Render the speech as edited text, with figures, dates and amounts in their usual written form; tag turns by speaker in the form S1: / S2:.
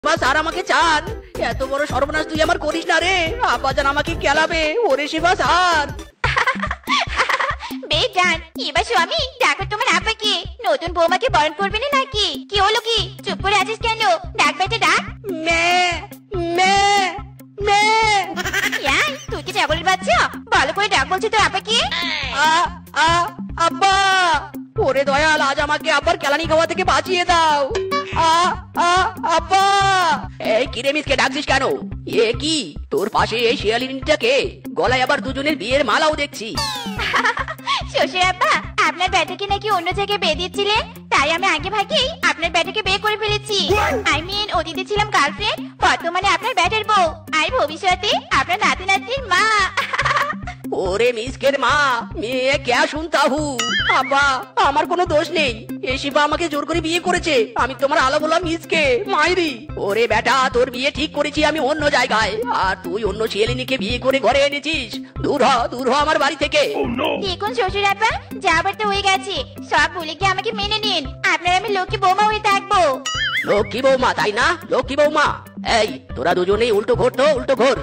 S1: বা স্যার আমাকে চান। এত বড় সর্বনাশ তুই আমার করিস না রে, আব্বাজান আমাকে কেলাবে। ওরে শিবা স্যার।
S2: বেজান এবার স্বামী ডাকো তোমার আব্বাকে। নতুন বৌমাকে বরণ করবে না নাকি? কি হলো কি? চুপ করে আছিস কেন? ডাক বেটে ডাক।
S1: মে মে মে।
S2: তুই কি ছাগলের বাচ্চা? ভালো করে ডাক বলছি তোর আব্বাকে।
S1: আব্বা। ওরে দয়াল, আজ আমাকে আব্বার কেলানি খাওয়া থেকে বাঁচিয়ে দাও। আব্বা। এই কিরে মিসকে ডাকছিস কেন? এ কি তোর পাশে এই শিয়ালিনীটাকে? গলায় আবার দুজনের বিয়ের মালাও দেখছি।
S2: শ্বশুর আব্বা, আপনার বেটাকে নাকি অন্য জায়গায় বিয়ে দিয়েছিলেন, তাই আমি আগে ভাগেই আপনার বেটাকে বিয়ে করে ফেলেছি। অতীতে ছিলাম গার্লফ্রেন্ড, বর্তমানে আপনার বেটার বউ, আর ভবিষ্যতে আপনার নাতি নাতনির মা।
S1: ওরে মিসকের মা, মেয়ে কে শুনতা হু। আব্বা, আমার কোনো দোষ নেই। এই শিবা আমাকে জোর করে বিয়ে করেছে। আমি তোমার আলো বলা মিসকে মাইরি। ওরে বেটা, তোর বিয়ে ঠিক করেছি আমি অন্য জায়গায়, আর তুই অন্য ছেলেনিকে বিয়ে করে ঘরে এনেছিস। দূর হ আমার বাড়ি থেকে।
S2: দেখুন শ্বশুর আব্বা, যাবার তো হয়ে গেছে, সব ভুলে গিয়ে আমাকে মেনে নিন। আপনার আমি লক্ষ্মী বৌমা হয়ে থাকবো।
S1: লক্ষ্মী বৌমা তাই না? লক্ষ্মী বৌমা। এই তোরা দুজনেই উল্টো ঘোর তো, উল্টো ঘোর।